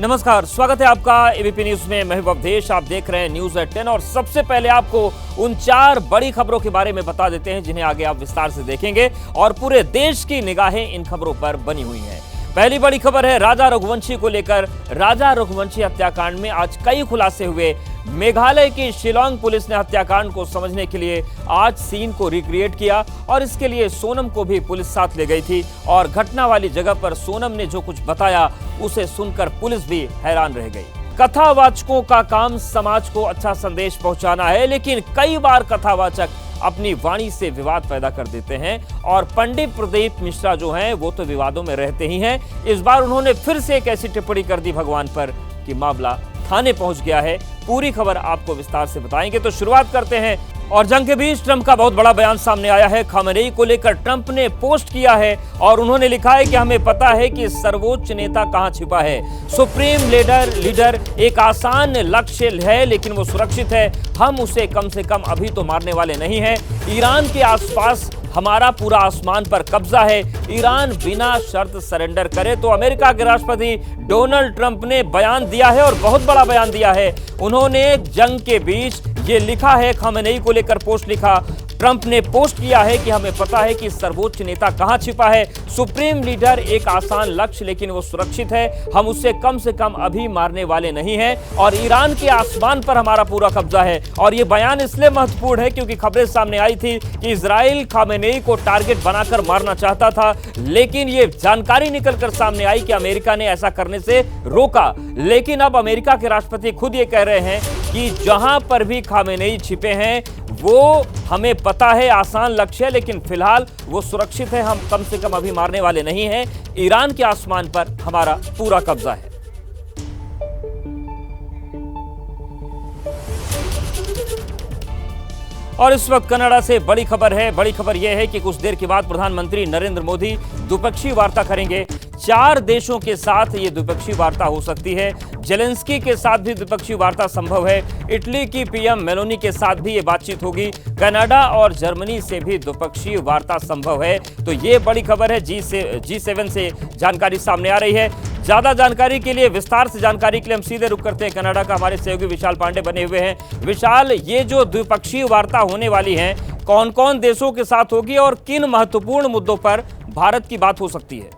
नमस्कार, स्वागत है आपका एबीपी न्यूज में। मैं हूं अवधेश, आप देख रहे हैं न्यूज एट 10 और सबसे पहले आपको उन 4 बड़ी खबरों के बारे में बता देते हैं जिन्हें आगे आप विस्तार से देखेंगे और पूरे देश की निगाहें इन खबरों पर बनी हुई हैं। पहली बड़ी खबर है राजा रघुवंशी को लेकर। राजा रघुवंशी हत्याकांड में आज कई खुलासे हुए। मेघालय की शिलांग पुलिस ने हत्याकांड को समझने के लिए आज सीन को रिक्रिएट किया और इसके लिए सोनम को भी पुलिस साथ ले गई थी और घटना वाली जगह पर सोनम ने जो कुछ बताया उसे सुनकर पुलिस भी हैरान रह गई। कथावाचकों का काम समाज को अच्छा संदेश पहुंचाना है, लेकिन कई बार कथावाचक अपनी वाणी से विवाद पैदा कर देते हैं और पंडित प्रदीप मिश्रा जो हैं वो तो विवादों में रहते ही हैं। इस बार उन्होंने फिर से एक ऐसी टिप्पणी कर दी भगवान पर कि मामला थाने पहुंच गया है। पूरी खबर आपको विस्तार से बताएंगे, तो शुरुआत करते हैं। और जंग के बीच ट्रंप का बहुत बड़ा बयान सामने आया है। खामेनेई को लेकर ट्रंप ने पोस्ट किया है और उन्होंने लिखा है कि हमें पता है कि सर्वोच्च नेता कहां छिपा है। सुप्रीम लीडर एक आसान लक्ष्य है, लेकिन वो सुरक्षित है। हम उसे कम से कम अभी तो मारने वाले नहीं हैं। ईरान के आसपास हमारा पूरा आसमान पर कब्जा है। ईरान बिना शर्त सरेंडर करे। तो अमेरिका के राष्ट्रपति डोनाल्ड ट्रंप ने बयान दिया है और बहुत बड़ा बयान दिया है। उन्होंने जंग के बीच ये लिखा है, खामेनेई को लेकर पोस्ट लिखा। ट्रंप ने पोस्ट किया है कि हमें पता है कि सर्वोच्च नेता कहां छिपा है। सुप्रीम लीडर एक आसान लक्ष्य, लेकिन वो सुरक्षित है। हम उससे कम से कम अभी मारने वाले नहीं हैं और ईरान के आसमान पर हमारा पूरा कब्जा है। और ये बयान इसलिए महत्वपूर्ण है क्योंकि खबरें सामने आई थी कि इजराइल खामेनेई को टारगेट बनाकर मारना चाहता था, लेकिन ये जानकारी निकलकर सामने आई कि अमेरिका ने ऐसा करने से रोका। लेकिन अब अमेरिका के राष्ट्रपति खुद ये कह रहे हैं कि जहां पर भी खामेनेई छिपे हैं वो हमें पता है आसान लक्ष्य है, लेकिन फिलहाल वो सुरक्षित है। हम कम से कम अभी मारने वाले नहीं हैं। ईरान के आसमान पर हमारा पूरा कब्जा है। और इस वक्त कनाडा से बड़ी खबर है। बड़ी खबर यह है कि कुछ देर के बाद प्रधानमंत्री नरेंद्र मोदी द्विपक्षीय वार्ता करेंगे। 4 देशों के साथ ये द्विपक्षीय वार्ता हो सकती है। जेलेंस्की के साथ भी द्विपक्षीय वार्ता संभव है। इटली की पीएम मेलोनी के साथ भी ये बातचीत होगी। कनाडा और जर्मनी से भी द्विपक्षीय वार्ता संभव है। तो ये बड़ी खबर है। G7 से जानकारी सामने आ रही है। ज्यादा जानकारी के लिए, विस्तार से जानकारी के लिए हम सीधे रुक करते हैं कनाडा का। हमारे सहयोगी विशाल पांडे बने हुए हैं। विशाल, ये जो द्विपक्षीय वार्ता होने वाली है कौन कौन देशों के साथ होगी और किन महत्वपूर्ण मुद्दों पर भारत की बात हो सकती है?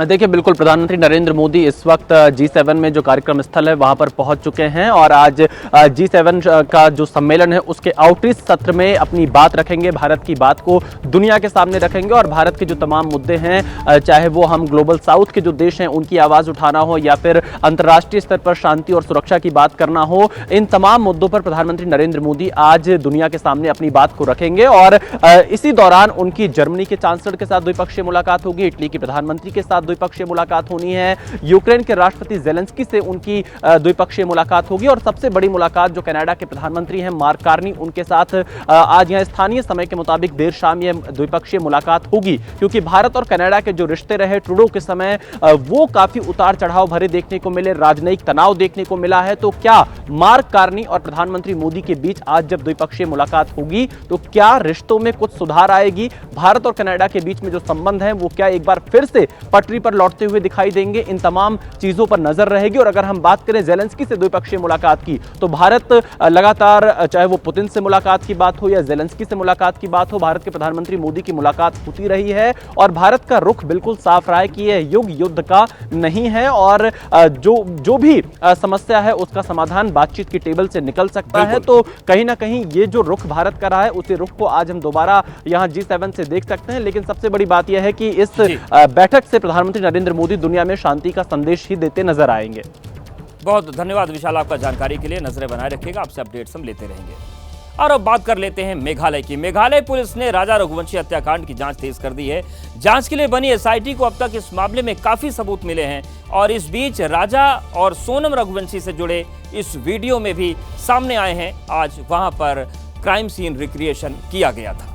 देखिए, बिल्कुल प्रधानमंत्री नरेंद्र मोदी इस वक्त G7 में जो कार्यक्रम स्थल है वहां पर पहुंच चुके हैं और आज G7 का जो सम्मेलन है उसके आउटरीच सत्र में अपनी बात रखेंगे। भारत की बात को दुनिया के सामने रखेंगे और भारत के जो तमाम मुद्दे हैं, चाहे वो हम ग्लोबल साउथ के जो देश हैं उनकी आवाज उठाना हो या फिर अंतर्राष्ट्रीय स्तर पर शांति और सुरक्षा की बात करना हो, इन तमाम मुद्दों पर प्रधानमंत्री नरेंद्र मोदी आज दुनिया के सामने अपनी बात को रखेंगे। और इसी दौरान उनकी जर्मनी के चांसलर के साथ द्विपक्षीय मुलाकात होगी, इटली के प्रधानमंत्री के साथ द्विपक्षीय मुलाकात होनी है, यूक्रेन के राष्ट्रपति जेलेंस्की से उनकी द्विपक्षीय मुलाकात होगी और सबसे बड़ी मुलाकात जो कनाडा के प्रधानमंत्री हैं मार्क कार्नी, उनके साथ आज यहां स्थानीय समय के मुताबिक देर शाम यह द्विपक्षीय मुलाकात होगी। क्योंकि भारत और कनाडा के जो रिश्ते रहे ट्रूडो के समय वो काफी उतार चढ़ाव भरे देखने को मिले, राजनयिक तनाव देखने को मिला है। तो क्या मार्क कार्नी और प्रधानमंत्री मोदी के बीच आज जब द्विपक्षीय मुलाकात होगी तो क्या रिश्तों में कुछ सुधार आएगी? भारत और कनाडा के बीच में जो संबंध है वो क्या एक बार फिर से पटरी पर लौटते हुए दिखाई देंगे? इन तमाम चीजों पर नजर रहेगी। और अगर हम बात करें जेलेंस्की से द्विपक्षीय मुलाकात की, तो भारत लगातार, चाहे वो पुतिन से मुलाकात की बात हो या जेलेंस्की से मुलाकात की बात हो, भारत के प्रधानमंत्री मोदी की मुलाकात होती रही है और भारत का रुख बिल्कुल साफ रहा है कि यह युद्ध का नहीं है और जो भी समस्या है उसका समाधान बातचीत की टेबल से निकल सकता है। तो कहीं ना कहीं ये जो रुख भारत का रहा है उसी रुख को आज हम दोबारा यहां G7 से देख सकते हैं। लेकिन सबसे बड़ी बात यह है कि इस बैठक से प्रधानमंत्री नरेंद्र मोदी दुनिया में शांति का संदेश ही देते नजर आएंगे। बहुत धन्यवाद विशाल आपका जानकारी के लिए। नजरें बनाए रखिएगा, आपसे अपडेट्स हम लेते रहेंगे। और अब बात कर लेते हैं मेघालय की। मेघालय पुलिस ने राजा रघुवंशी हत्याकांड की जांच तेज कर दी है। जांच के लिए बनी एसआईटी को अब तक इस मामले में काफी सबूत मिले हैं और इस बीच राजा और सोनम रघुवंशी से जुड़े इस वीडियो में भी सामने आए हैं। आज वहां पर क्राइम सीन रिक्रिएशन किया गया था।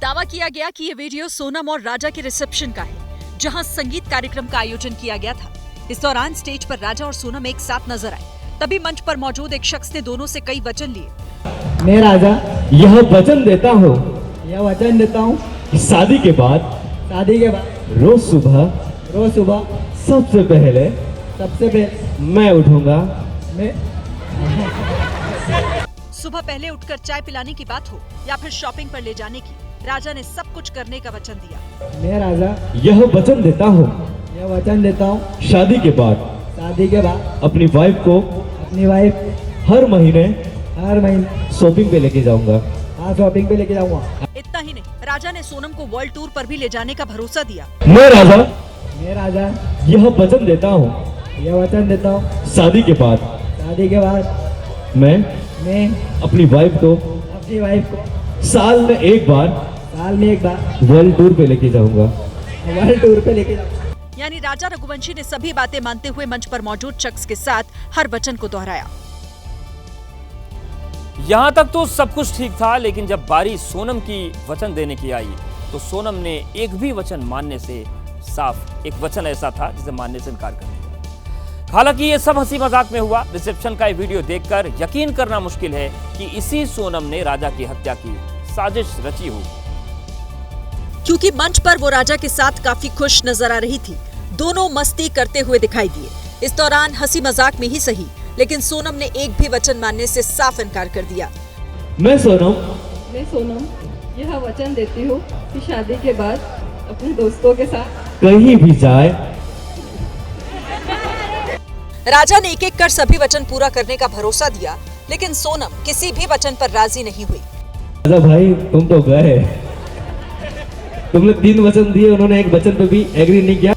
दावा किया गया कि ये वीडियो सोनम और राजा के रिसेप्शन का है, जहां संगीत कार्यक्रम का आयोजन किया गया था। इस दौरान स्टेज पर राजा और सोनम एक साथ नजर आए। तभी मंच पर मौजूद एक शख्स ने दोनों से कई वचन लिए। मैं राजा यह वचन देता हूँ कि शादी के बाद रोज सुबह सबसे पहले मैं उठूंगा। मैं सुबह पहले उठकर चाय पिलाने की बात हो या फिर शॉपिंग पर ले जाने की, राजा ने सब कुछ करने का वचन दिया। राजा यह वचन देता हूँ यह वचन देता हूँ शादी के बाद अपनी वाइफ को अपनी वाइफ हर महीने हर महीने शॉपिंग पे लेके जाऊंगा। शॉपिंग पे लेके जाऊंगा। इतना ही नहीं, राजा ने सोनम को वर्ल्ड टूर पर भी ले जाने का भरोसा दिया। मैं राजा यह वचन देता हूँ शादी के बाद मैं अपनी वाइफ को साल में एक बार वर्ल्ड टूर पे लेके जाऊंगा। यानी राजा रघुवंशी ने सभी बातें मानते हुए मंच पर मौजूद शख्स के साथ हर वचन को दोहराया। यहां तक तो सब कुछ ठीक था, लेकिन जब बारी सोनम की वचन देने की आई तो सोनम ने एक भी वचन मानने से साफ, एक वचन ऐसा था जिसे मानने से इनकार कर दिया। हालांकि ये सब हंसी मजाक में हुआ। रिसेप्शन का ये वीडियो देखकर यकीन करना मुश्किल है कि इसी सोनम ने राजा की हत्या की साजिश रची हो, क्योंकि मंच पर वो राजा के साथ काफी खुश नजर आ रही थी। दोनों मस्ती करते हुए दिखाई दिए। इस दौरान हंसी मजाक में ही सही, लेकिन सोनम ने एक भी वचन मानने से साफ इनकार कर दिया। मैं सोनम यह वचन देती हूँ कि शादी के बाद अपने दोस्तों के साथ कहीं भी जाए। राजा ने एक एक कर सभी वचन पूरा करने का भरोसा दिया, लेकिन सोनम किसी भी वचन पर राजी नहीं हुई। राजा भाई तुम तो गए, तुमने 3 वचन दिए, उन्होंने एक वचन पे भी एग्री नहीं किया।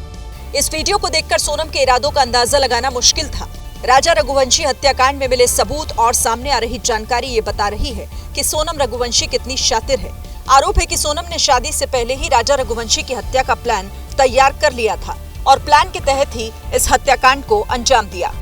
इस वीडियो को देखकर सोनम के इरादों का अंदाजा लगाना मुश्किल था। राजा रघुवंशी हत्याकांड में मिले सबूत और सामने आ रही जानकारी ये बता रही है कि सोनम रघुवंशी कितनी शातिर है। आरोप है कि सोनम ने शादी से पहले ही राजा रघुवंशी की हत्या का प्लान तैयार कर लिया था और प्लान के तहत ही इस हत्याकांड को अंजाम दिया।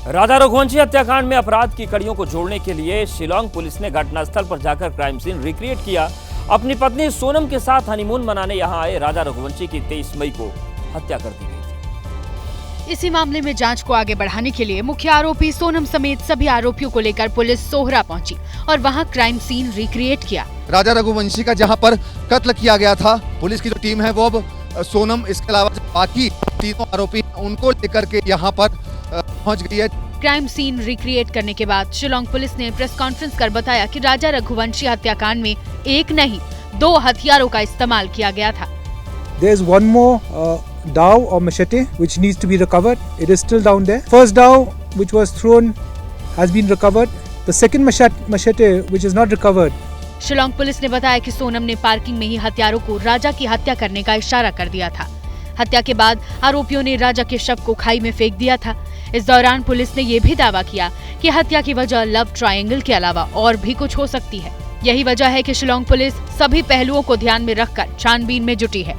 राजा रघुवंशी हत्याकांड में अपराध की कड़ियों को जोड़ने के लिए शिलांग पुलिस ने घटनास्थल पर जाकर क्राइम सीन रिक्रिएट किया। अपनी पत्नी सोनम के साथ हनीमून मनाने यहां आए राजा रघुवंशी की 23 मई को हत्या कर दी गई थी। इसी मामले में जांच को आगे बढ़ाने के लिए मुख्य आरोपी सोनम समेत सभी आरोपियों को लेकर पुलिस सोहरा पहुंची और वहां क्राइम सीन रिक्रिएट किया। राजा रघुवंशी का जहां पर कत्ल किया गया था, पुलिस की जो टीम है वो अब सोनम, इसके अलावा बाकी तीनों आरोपी उनको लेकर के यहाँ पर पहुँच गई है। क्राइम सीन रिक्रिएट करने के बाद शिलांग पुलिस ने प्रेस कॉन्फ्रेंस कर बताया कि राजा रघुवंशी हत्याकांड में एक नहीं 2 हथियारों का इस्तेमाल किया गया था। There is one more dao or machete which needs to be recovered. It is still down there. First dao which was thrown has been recovered. The second machete which is not recovered. Shillong police ने बताया कि सोनम ने parking में ही हथियारों को राजा की हत्या करने का इशारा कर दिया था। हत्या के बाद आरोपियों ने राजा के शव को खाई में फेंक दिया था। इस दौरान पुलिस ने यह भी दावा किया कि हत्या की वजह लव ट्रायंगल के अलावा और भी कुछ हो सकती है। यही वजह है कि शिलांग पुलिस सभी पहलुओं को ध्यान में रखकर छानबीन में जुटी है।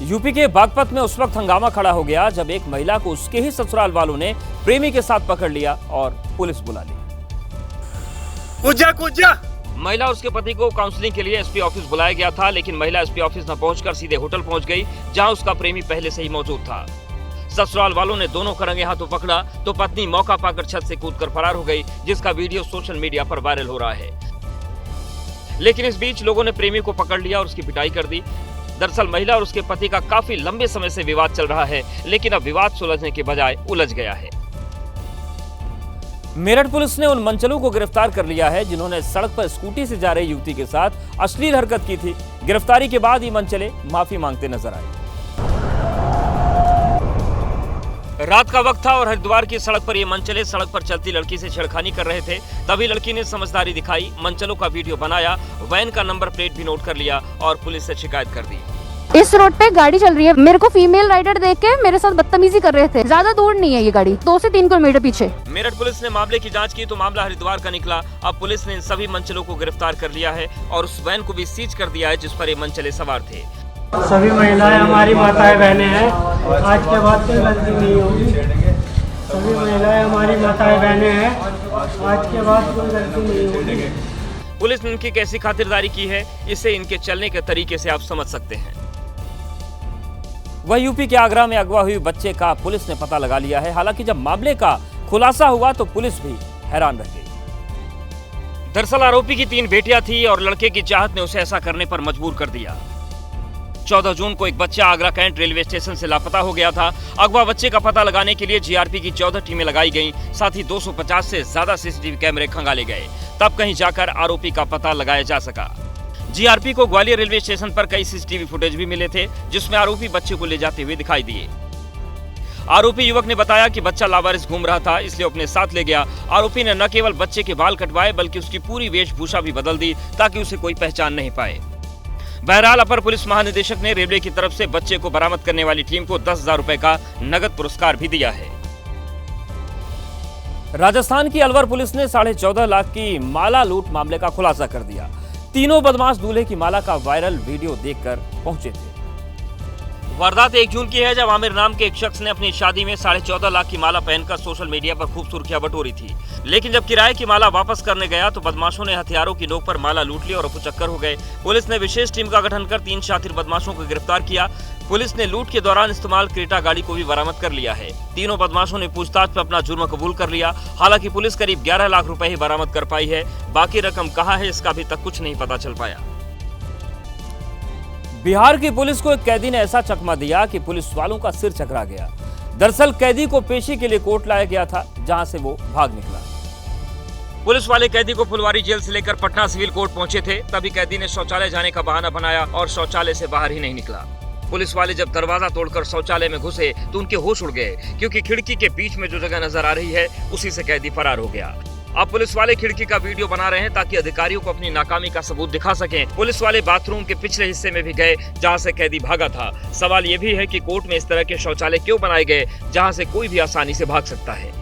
यूपी के बागपत में उस वक्त हंगामा खड़ा हो गया जब एक महिला को उसके ही ससुराल वालों ने प्रेमी के साथ पकड़ लिया और पुलिस बुला ली। कुजा महिला और उसके पति को काउंसलिंग के लिए एसपी ऑफिस बुलाया गया था, लेकिन महिला एसपी ऑफिस न पहुंचकर सीधे होटल पहुंच गई जहां उसका प्रेमी पहले से ही मौजूद था। ससुराल वालों ने दोनों को रंगे हाथों पकड़ा तो पत्नी मौका पाकर छत से कूदकर फरार हो गई, जिसका वीडियो सोशल मीडिया पर वायरल हो रहा है। लेकिन इस बीच लोगों ने प्रेमी को पकड़ लिया और उसकी पिटाई कर दी। दरअसल महिला और उसके पति का काफी लंबे समय से विवाद चल रहा है, लेकिन अब विवाद सुलझने के बजाय उलझ गया है। मेरठ पुलिस ने उन मंचलों को गिरफ्तार कर लिया है जिन्होंने सड़क पर स्कूटी से जा रही युवती के साथ अश्लील हरकत की थी। गिरफ्तारी के बाद ये मंचले माफी मांगते नजर आए। रात का वक्त था और हरिद्वार की सड़क पर ये मंचले सड़क पर चलती लड़की से छेड़खानी कर रहे थे। तभी लड़की ने समझदारी दिखाई, मंचलों का वीडियो बनाया, वैन का नंबर प्लेट भी नोट कर लिया और पुलिस से शिकायत कर दी। इस रोड पे गाड़ी चल रही है, मेरे को फीमेल राइडर देख के मेरे साथ बदतमीजी कर रहे थे। ज्यादा दूर नहीं है ये गाड़ी, 2 से 3 किलोमीटर पीछे। मेरठ पुलिस ने मामले की जांच की तो मामला हरिद्वार का निकला। अब पुलिस ने इन सभी मंचलों को गिरफ्तार कर लिया है और उस वैन को भी सीज कर दिया है जिस पर ये मंचले सवार थे। सभी महिलाएं हमारी माताएं बहनें हैं, आज के बाद कोई गलती नहीं होगी। सभी महिलाएं हमारी माताएं बहनें हैं, आज के बाद कोई गलती नहीं होगी। पुलिस ने इनकी कैसी खातिरदारी की है, इससे इनके चलने के तरीके से आप समझ सकते हैं। वह यूपी के आगरा में अगवा हुई बच्चे का पुलिस ने पता लगा लिया है। हालांकि जब मामले का खुलासा हुआ तो पुलिस भी हैरान रह गई। दरअसल आरोपी की 3 बेटियां थी और लड़के की चाहत ने उसे ऐसा करने पर मजबूर कर दिया। 14 जून को एक बच्चा आगरा कैंट रेलवे स्टेशन से लापता हो गया था। अगवा बच्चे का पता लगाने के लिए जीआरपी की 14 टीमें लगाई गईं, साथ ही 250 से ज्यादा सीसीटीवी कैमरे खंगाले गए, तब कहीं जाकर आरोपी का पता लगाया जा सका। जीआरपी को ग्वालियर रेलवे स्टेशन पर कई सीसीटीवी फुटेज भी मिले थे, जिसमें आरोपी बच्चे को ले जाते हुए दिखाई दिए। आरोपी युवक ने बताया कि बच्चा लावारिस घूम रहा था, इसलिए अपने साथ ले गया। आरोपी ने न केवल बच्चे के बाल कटवाए बल्कि उसकी पूरी वेशभूषा भी बदल दी ताकि उसे कोई पहचान नहीं पाए। बहरहाल अपर पुलिस महानिदेशक ने रेलवे की तरफ से बच्चे को बरामद करने वाली टीम को 10,000 रुपए का नगद पुरस्कार भी दिया है। राजस्थान की अलवर पुलिस ने 14.5 लाख की माला लूट मामले का खुलासा कर दिया। तीनों बदमाश दूल्हे की माला का वायरल वीडियो देखकर पहुंचे थे। वारदात 1 जून की है, जब आमिर नाम के एक शख्स ने अपनी शादी में 14.5 लाख की माला पहनकर सोशल मीडिया पर खूब सुर्खियां बटोरी थी। लेकिन जब किराए की माला वापस करने गया तो बदमाशों ने हथियारों की नोक पर माला लूट ली और रफूचक्कर हो गए। पुलिस ने विशेष टीम का गठन कर 3 शातिर बदमाशों को गिरफ्तार किया। पुलिस ने लूट के दौरान इस्तेमाल क्रेटा गाड़ी को भी बरामद कर लिया है। तीनों बदमाशों ने पूछताछ में अपना जुर्म कबूल कर लिया। हालांकि पुलिस करीब 11 लाख रुपए ही बरामद कर पाई है। बाकी रकम कहां है इसका अभी तक कुछ नहीं पता चल पाया। बिहार की पुलिस को एक कैदी ने ऐसा चकमा दिया कि पुलिस वालों का सिर चकरा गया। दरअसल कैदी को पेशी के लिए कोर्ट लाया गया था, जहां से वो भाग निकला। पुलिस वाले कैदी को फुलवारी जेल से लेकर पटना सिविल कोर्ट पहुंचे थे। तभी कैदी ने शौचालय जाने का बहाना बनाया और शौचालय से बाहर ही नहीं निकला। पुलिस वाले जब दरवाजा तोड़कर शौचालय में घुसे तो उनके होश उड़ गए, क्योंकि खिड़की के बीच में जो जगह नजर आ रही है उसी से कैदी फरार हो गया। अब पुलिस वाले खिड़की का वीडियो बना रहे हैं ताकि अधिकारियों को अपनी नाकामी का सबूत दिखा सकें। पुलिस वाले बाथरूम के पिछले हिस्से में भी गए जहां से कैदी भागा था। सवाल ये भी है कि कोर्ट में इस तरह के शौचालय क्यों बनाए गए जहां से कोई भी आसानी से भाग सकता है।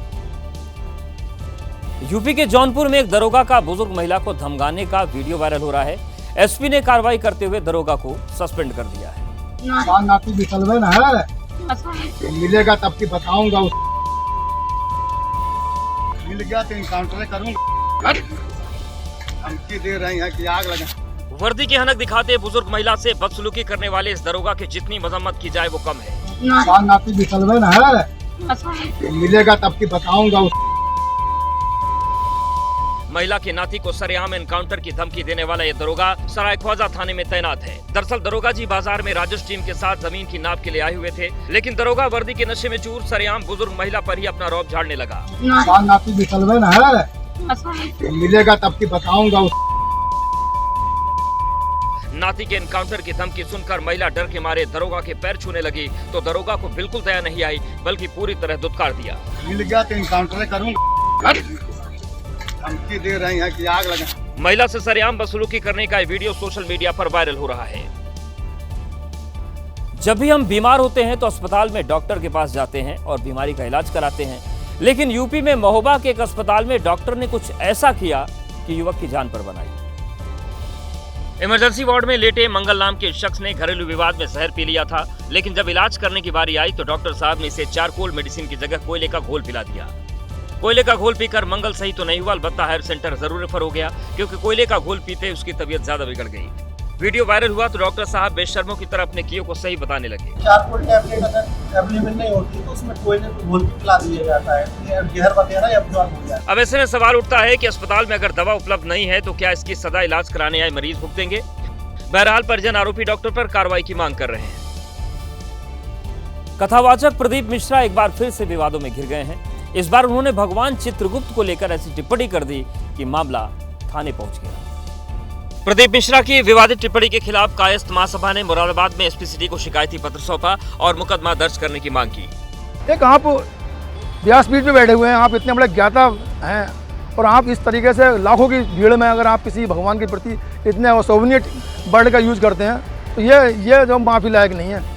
यूपी के जौनपुर में एक दरोगा का बुजुर्ग महिला को धमकाने का वीडियो वायरल हो रहा है। एसपी ने कार्रवाई करते हुए दरोगा को सस्पेंड कर दिया है। नाती बिचलवे ना है, मिलेगा तब की बताऊंगा। मिल गया तो इनकाउंटर करूंगा। धमकी दे रही है कि आग लगा। वर्दी की हनक दिखाते बुजुर्ग महिला से बदसलूकी करने वाले इस दरोगा की जितनी मजम्मत की जाए वो कम है। नाती बिचलवे ना है, मिलेगा तब की बताऊंगा। महिला के नाती को सरेआम एनकाउंटर की धमकी देने वाला ये दरोगा सरायख्वाजा थाने में तैनात है। दरअसल दरोगा जी बाजार में राजस्व टीम के साथ जमीन की नाप के लिए आए हुए थे, लेकिन दरोगा वर्दी के नशे में चूर सरेआम बुजुर्ग महिला पर ही अपना रौब झाड़ने लगा। नाती बिचलवे ना है, मिलेगा तब की बताऊंगा। नाती के एनकाउंटर की धमकी सुनकर महिला डर के मारे दरोगा के पैर छूने लगी तो दरोगा को बिल्कुल दया नहीं आई, बल्कि पूरी तरह दुत्कार दिया। मिल गया तो इनकाउंटर करूंगा। धमकी दे रही है कि आग लगा। महिला से सरेआम बदसलूकी करने का वीडियो सोशल मीडिया पर वायरल हो रहा है। जब भी हम बीमार होते हैं तो अस्पताल में डॉक्टर के पास जाते हैं और बीमारी का इलाज कराते हैं, लेकिन यूपी में महोबा के एक अस्पताल में डॉक्टर ने कुछ ऐसा किया कि युवक की जान पर बनाई। इमरजेंसी वार्ड में लेटे मंगल नाम के शख्स ने घरेलू विवाद में जहर पी लिया था, लेकिन जब इलाज करने की बारी आई तो डॉक्टर साहब ने इसे चारकोल मेडिसिन की जगह कोयले का घोल पिला दिया। कोयले का घोल पीकर मंगल सही तो नहीं हुआ, अलबत्ता हायर सेंटर जरूर रेफर हो गया, क्योंकि कोयले का घोल पीते उसकी तबीयत ज्यादा बिगड़ गई। वीडियो वायरल हुआ तो डॉक्टर साहब बेशर्मों की तरह अपने कियो को सही बताने लगे। चारकोल टैबलेट अगर अवेलेबल नहीं होती तो उसमें कोयले को घोल के पिला दिया जाता है, जहर वगैरह अब्जॉर्ब हो जाता है। अब ऐसे में सवाल उठता है कि अस्पताल में अगर दवा उपलब्ध नहीं है तो क्या इसकी सदा इलाज कराने आए मरीज भुगतेंगे? बहरहाल परिजन आरोपी डॉक्टर पर कार्रवाई की मांग कर रहे हैं। कथावाचक प्रदीप मिश्रा एक बार फिर से विवादों में घिर गए हैं। इस बार उन्होंने भगवान चित्रगुप्त को लेकर ऐसी टिप्पणी कर दी कि मामला थाने पहुंच गया। प्रदीप मिश्रा की विवादित टिप्पणी के खिलाफ कायस्थ महासभा ने मुरादाबाद में एसपी सिटी को शिकायती पत्र सौंपा और मुकदमा दर्ज करने की मांग की। एक आप व्यासपीठ पे बैठे हुए हैं, आप इतने बड़े ज्ञाता हैं और आप इस तरीके से लाखों की भीड़ में अगर आप किसी भगवान के प्रति इतने अशोभनीय वर्ड का यूज करते हैं तो ये जो माफी लायक नहीं है।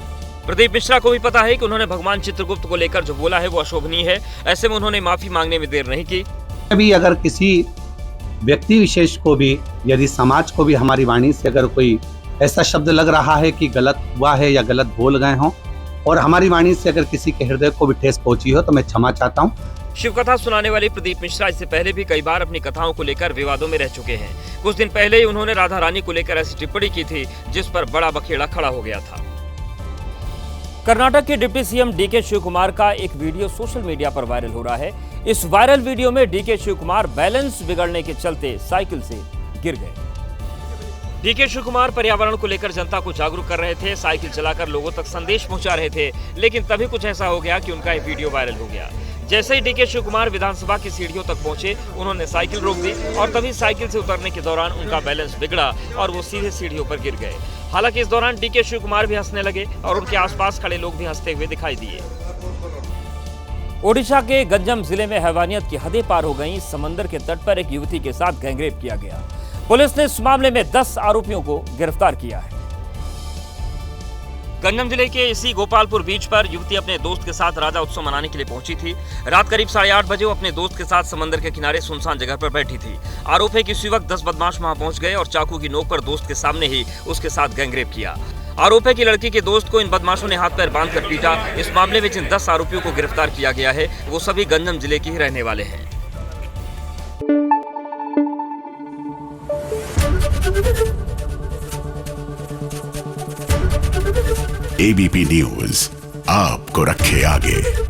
प्रदीप मिश्रा को भी पता है कि उन्होंने भगवान चित्रगुप्त को लेकर जो बोला है वो अशोभनीय है। ऐसे में उन्होंने माफी मांगने में देर नहीं की। अभी अगर किसी व्यक्ति विशेष को भी, यदि समाज को भी हमारी वाणी से अगर कोई ऐसा शब्द लग रहा है कि गलत हुआ है या गलत बोल गए हों और हमारी वाणी से अगर किसी के हृदय को भी ठेस पहुंची हो तो मैं क्षमा चाहता हूं। शिव कथा सुनाने वाले प्रदीप मिश्रा इससे पहले भी कई बार अपनी कथाओं को लेकर विवादों में रह चुके हैं। कुछ दिन पहले ही उन्होंने राधा रानी को लेकर ऐसी टिप्पणी की थी जिस पर बड़ा बखेड़ा खड़ा हो गया था। कर्नाटक के डिप्टी सीएम डीके शिव कुमार का एक वीडियो सोशल मीडिया पर वायरल हो रहा है। इस वायरल वीडियो में डीके शिव कुमार बैलेंस बिगड़ने के चलते साइकिल से गिर गए। डीके शिव कुमार पर्यावरण को लेकर जनता को जागरूक कर रहे थे, साइकिल चलाकर लोगों तक संदेश पहुंचा रहे थे, लेकिन तभी कुछ ऐसा हो गया कि उनका ये वीडियो वायरल हो गया। जैसे ही डीके शिव कुमार विधानसभा की सीढ़ियों तक पहुंचे, उन्होंने साइकिल रोक दी और तभी साइकिल से उतरने के दौरान उनका बैलेंस बिगड़ा और वो सीधे सीढ़ियों पर गिर गए। हालांकि इस दौरान डीके शिव कुमार भी हंसने लगे और उनके आसपास खड़े लोग भी हंसते हुए दिखाई दिए। ओडिशा के गंजम जिले में हैवानियत की हदें पार हो गईं। समंदर के तट पर एक युवती के साथ गैंगरेप किया गया। पुलिस ने इस मामले में 10 आरोपियों को गिरफ्तार किया है। गंजम जिले के इसी गोपालपुर बीच पर युवती अपने दोस्त के साथ राजा उत्सव मनाने के लिए पहुंची थी। रात करीब 8:30 बजे वो अपने दोस्त के साथ समंदर के किनारे सुनसान जगह पर बैठी थी। आरोप है कि उसी वक्त 10 बदमाश वहां पहुंच गए और चाकू की नोक पर दोस्त के सामने ही उसके साथ गैंगरेप किया। आरोप है कि लड़की के दोस्त को इन बदमाशों ने हाथ पैर बांधकर पीटा। इस मामले में जिन 10 आरोपियों को गिरफ्तार किया गया है वो सभी गंजम जिले के ही रहने वाले हैं। एबीपी न्यूज आपको रखे आगे।